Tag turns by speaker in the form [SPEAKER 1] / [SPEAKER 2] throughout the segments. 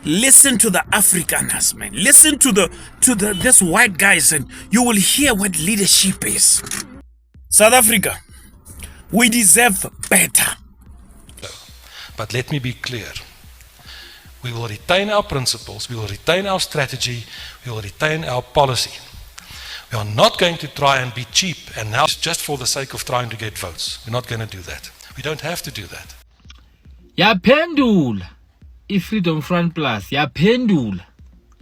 [SPEAKER 1] Listen to the Afrikaners, man. Listen to this white guys, and you will hear what leadership is. South Africa, we deserve better.
[SPEAKER 2] But let me be clear. We will retain our principles, we will retain our strategy, we will retain our policy. We are not going to try and be cheap and now just for the sake of trying to get votes. We're not going to do that. We don't have to do that.
[SPEAKER 3] Yaphendula i-Freedom Front Plus yaphendula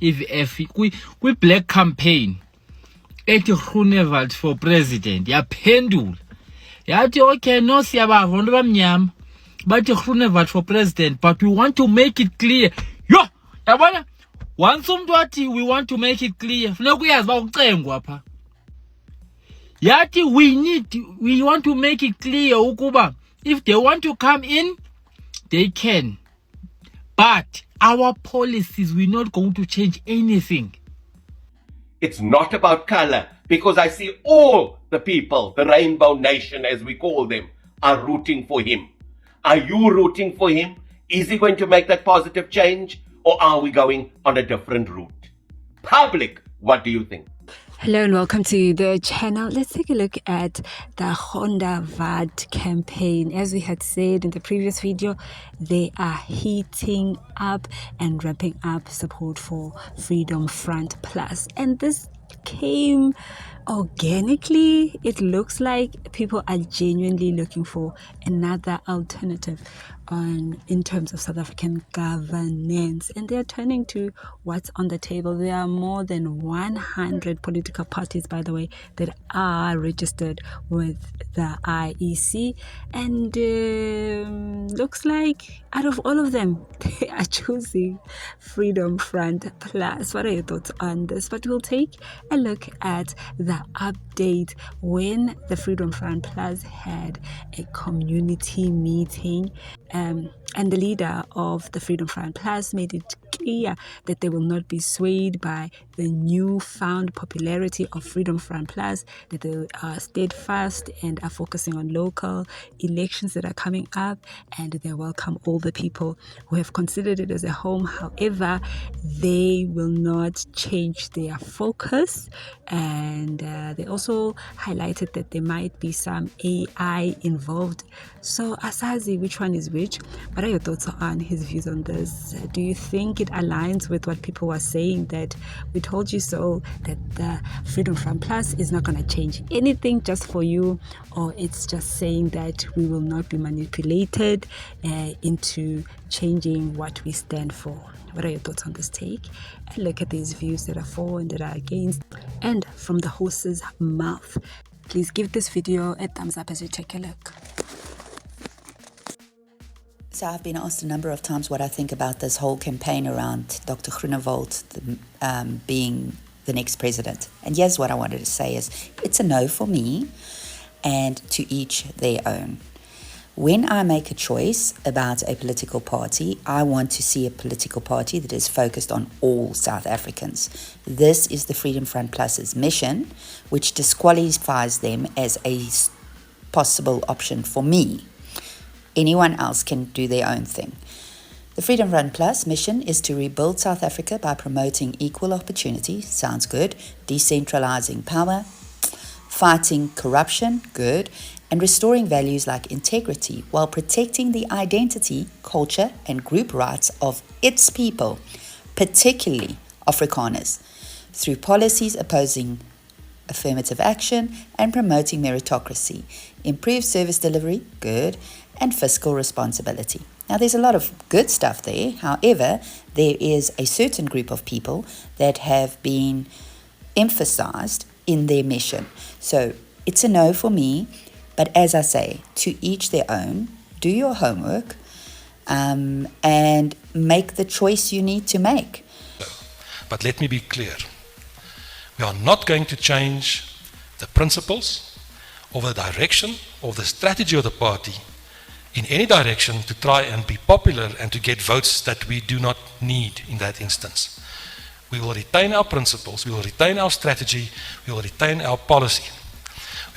[SPEAKER 3] i-VF kwi-black campaign ethi Goenewald for president yaphendula yathi okay no siyabava abantu bamnyama bathi Goenewald for president but we want to make it clear yabona once umuntu wathi we want to make it clear funeka uyazi ba ucengwa apha yathi we want to make it clear ukuba if they want to come in they can. But our policies, we're not going to change anything.
[SPEAKER 4] It's not about color, because I see all the people, the Rainbow Nation as we call them, are rooting for him. Are you rooting for him? Is he going to make that positive change, or are we going on a different route? Public, what do you think?
[SPEAKER 5] Hello and welcome to the channel. Let's take a look at the Goenewald campaign. As we had said in the previous video, they are heating up and ramping up support for Freedom Front Plus. And this came organically. It looks like people are genuinely looking for another alternative in terms of South African governance, and they're turning to what's on the table. There are more than 100 political parties, by the way, that are registered with the IEC, and looks like out of all of them, they are choosing Freedom Front Plus. What are your thoughts on this? But we'll take a look at the update when the Freedom Front Plus had a community meeting. And the leader of the Freedom Front Plus made it clear that they will not be swayed by the newfound popularity of Freedom Front Plus, that they are steadfast and are focusing on local elections that are coming up, and they welcome all the people who have considered it as a home. However, they will not change their focus, and they also highlighted that there might be some AI involved. So Asazi, which one is which? What are your thoughts on his views on this? Do you think it aligns with what people were saying, that we told you so, that the Freedom Front Plus is not going to change anything just for you, or it's just saying that we will not be manipulated into changing what we stand for? What are your thoughts on this take? And look at these views that are for and that are against, and from the horse's mouth. Please give this video a thumbs up as you take a look.
[SPEAKER 6] So I've been asked a number of times what I think about this whole campaign around Dr. Goenewald being the next president. And here's what I wanted to say is, it's a no for me, and to each their own. When I make a choice about a political party, I want to see a political party that is focused on all South Africans. This is the Freedom Front Plus's mission, which disqualifies them as a possible option for me. Anyone else can do their own thing. The Freedom Front Plus mission is to rebuild South Africa by promoting equal opportunity, sounds good, decentralizing power, fighting corruption, good, and restoring values like integrity while protecting the identity, culture, and group rights of its people, particularly Afrikaners, through policies opposing affirmative action and promoting meritocracy, improved service delivery, good, and fiscal responsibility. Now, there's a lot of good stuff there. However, there is a certain group of people that have been emphasized in their mission. So it's a no for me, but as I say, to each their own. Do your homework and make the choice you need to make.
[SPEAKER 2] But let me be clear. We are not going to change the principles or the direction or the strategy of the party in any direction to try and be popular and to get votes that we do not need in that instance. We will retain our principles, we will retain our strategy, we will retain our policy.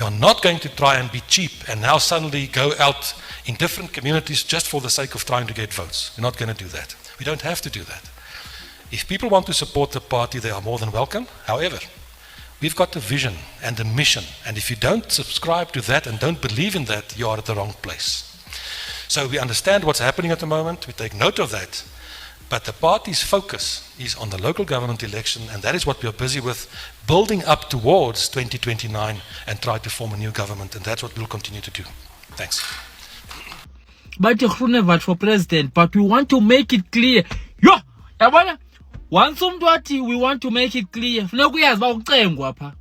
[SPEAKER 2] We are not going to try and be cheap and now suddenly go out in different communities just for the sake of trying to get votes. We're not going to do that. We don't have to do that. If people want to support the party, they are more than welcome. However, we've got a vision and a mission, and if you don't subscribe to that and don't believe in that, you are at the wrong place. So we understand what's happening at the moment, we take note of that, but the party's focus is on the local government election, and that is what we are busy with, building up towards 2029 and try to form a new government, and that's what we'll continue to do. Thanks.
[SPEAKER 3] But Goenewald for president, but we want to make it clear. Yo, yabona, once we want to make it clear. Funeka uyazi ba ucengwa apha.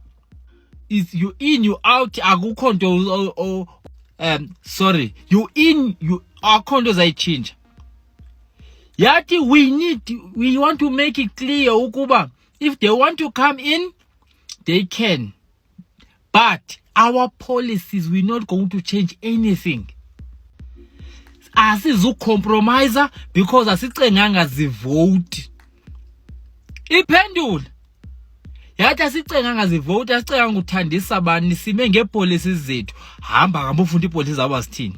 [SPEAKER 3] Is you in, you out, akukho nto sorry, you in, you akukho nto zayichinja. Yathi we want to make it clear ukuba if they want to come in, they can. But our policies, we're not going to change anything. Asizucompromise because asicenganga zivote. Iphendula. Yathi asicenganga zivote, asicenganga uthandisa bani sime ngepolicies zethu. Hamba ngamba ufunda ipolicies abasithini.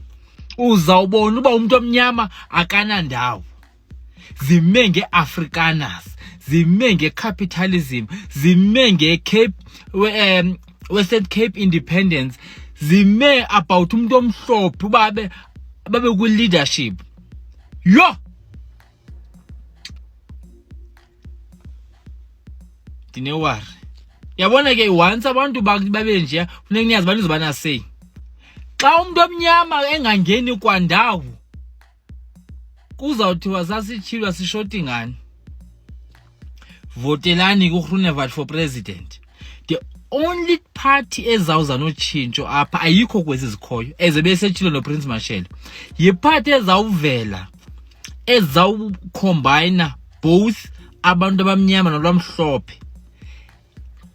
[SPEAKER 3] Uzawubona uba umuntu omnyama akanandawo. Zime nge-Afrikaners, zime nge-capitalism, zime nge-Cape Western Cape independence, zime about umuntu omhlophe babe ku leadership. Yo, dinewari yabona ke once abantu babe nje funeka niyazi bani uzobana say xa umuntu omnyama engangeni kwandawo kuzawuthiwa sasitshilwa sishoti ngani. Votelani kuGoenewald for president. The only party ezawuza notshintsho apha ayikho kwezi zikhoyo ezebesethilo noPrince Mashele. Yiparty ezawuvela ezawucombine both abantu abamnyama nabamhlophe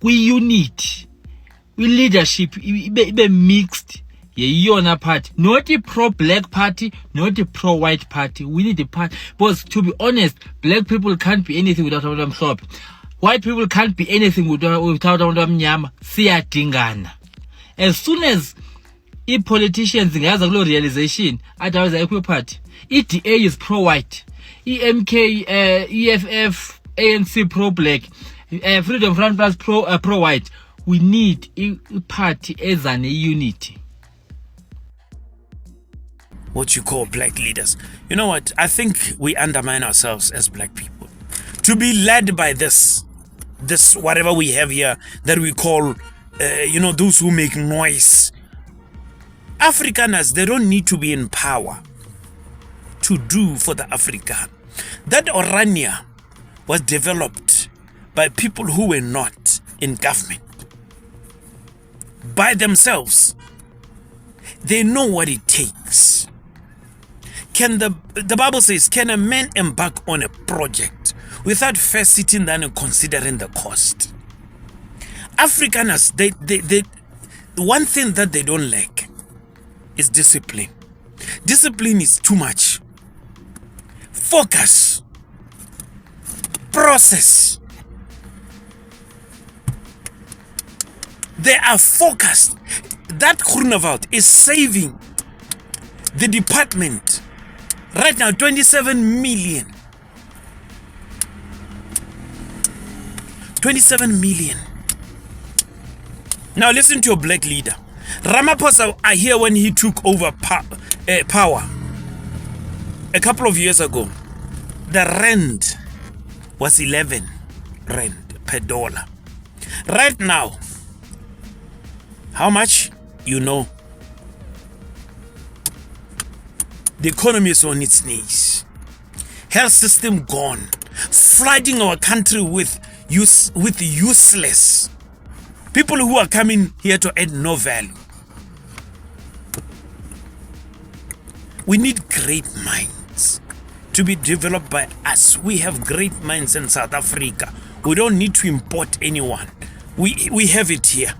[SPEAKER 3] kwi-unity, kwi-leadership ibe mixed. Yeyona party, not a pro-black party, not a pro-white party. We need a party, because to be honest, black people can't be anything without abantu amhlophe. White people can't be anything without abantu amnyama. Siyadingana. As soon as politicians ngaza kulo realization, otherwise ayikho party. EDA is pro-white, EMK, EFF, ANC pro-black, Freedom Front Plus pro-white. We need a party as an unity.
[SPEAKER 1] What you call black leaders. You know what? I think we undermine ourselves as black people. To be led by this whatever we have here that we call, those who make noise. Afrikaners, they don't need to be in power to do for the African. That Orania was developed by people who were not in government. By themselves. They know what it takes. The Bible says, can a man embark on a project without first sitting down and considering the cost? Afrikaners, they one thing that they don't lack is discipline. Discipline is too much. Focus. Process. They are focused. That Goenewald is saving the department right now 27 million. 27 million. Now listen to your black leader. Ramaphosa, I hear when he took over power a couple of years ago, the rand was 11 rand per dollar. Right now, how much? You know. The economy is on its knees. Health system gone. Flooding our country with useless people who are coming here to add no value. We need great minds to be developed by us. We have great minds in South Africa. We don't need to import anyone. We have it here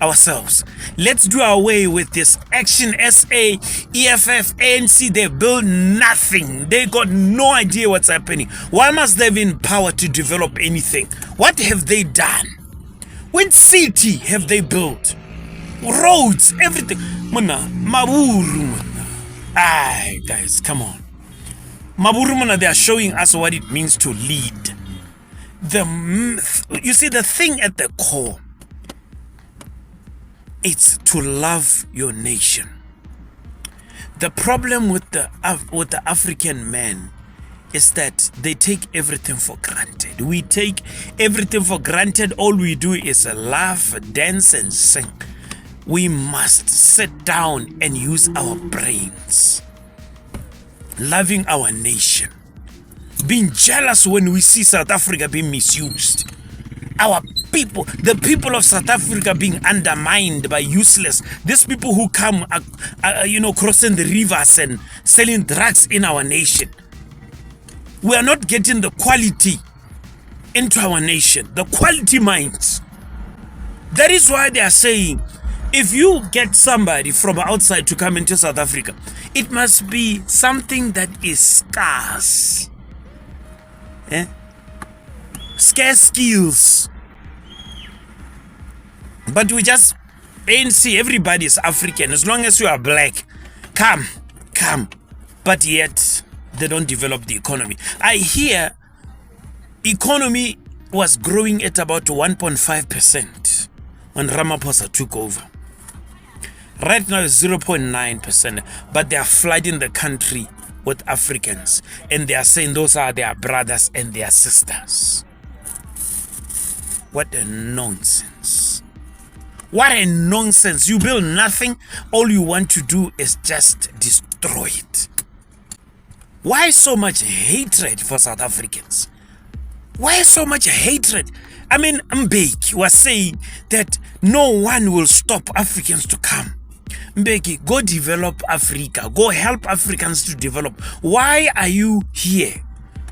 [SPEAKER 1] ourselves. Let's do away with this Action SA, EFF, ANC. They build nothing. They got no idea what's happening. Why must they be in power to develop anything? What have they done? What city have they built? Roads, everything. Muna, Maburu, muna. Aye, guys, come on. Maburu, muna, they are showing us what it means to lead. You see, the thing at the core, it's to love your nation. The problem with the African man is that they take everything for granted. We take everything for granted. All we do is laugh, dance, and sing. We must sit down and use our brains. Loving our nation. Being jealous when we see South Africa being misused. Our people, the people of South Africa being undermined by useless. These people who come, crossing the rivers and selling drugs in our nation. We are not getting the quality into our nation, the quality minds. That is why they are saying, if you get somebody from outside to come into South Africa, it must be something that is scarce. Scarce skills. But we just ANC, everybody is African. As long as you are black, come. But yet, they don't develop the economy. I hear economy was growing at about 1.5% when Ramaphosa took over. Right now it's 0.9%, but they are flooding the country with Africans, and they are saying those are their brothers and their sisters. What a nonsense. What a nonsense. You build nothing, all you want to do is just destroy it. Why so much hatred for South Africans? Why so much hatred? I mean, Mbeki was saying that no one will stop Africans to come. Mbeki, go develop Africa. Go help Africans to develop. Why are you here?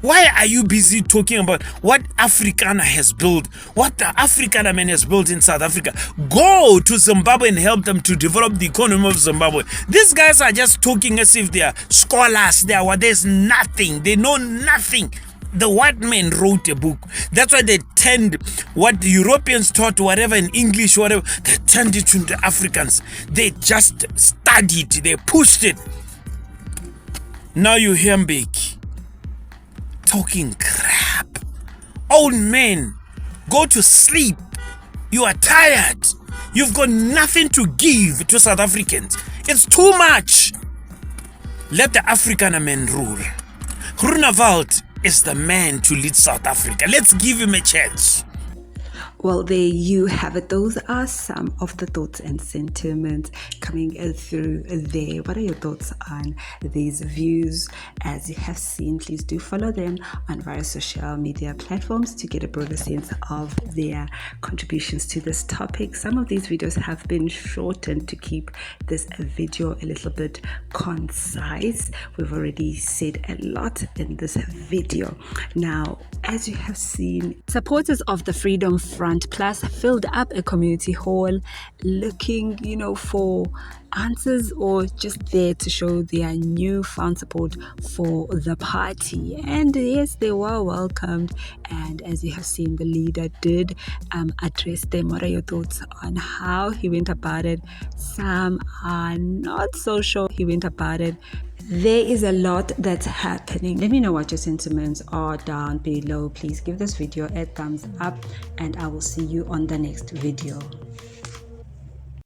[SPEAKER 1] Why are you busy talking about what Africana has built, what the Africana man has built in South Africa? Go to Zimbabwe and help them to develop the economy of Zimbabwe. These guys are just talking as if they are scholars. There's nothing. They know nothing. The white man wrote a book. That's why they turned what the Europeans taught, whatever in English, whatever, they turned it into Africans. They just studied, they pushed it. Now you hear Mbeki talking crap. Old men, go to sleep. You are tired. You've got nothing to give to South Africans. It's too much. Let the African men rule. Goenewald is the man to lead South Africa. Let's give him a chance.
[SPEAKER 5] Well, there you have it. Those are some of the thoughts and sentiments coming through there. What are your thoughts on these views? As you have seen, please do follow them on various social media platforms to get a broader sense of their contributions to this topic. Some of these videos have been shortened to keep this video a little bit concise. We've already said a lot in this video. Now, as you have seen, supporters of the Freedom Front Plus filled up a community hall looking, for answers or just there to show their newfound support for the party. And yes, they were welcomed. And as you have seen, the leader did address them. What are your thoughts on how he went about it? Some are not so sure he went about it. There is a lot that's happening. Let me know what your sentiments are down below. Please give this video a thumbs up and I will see you on the next video.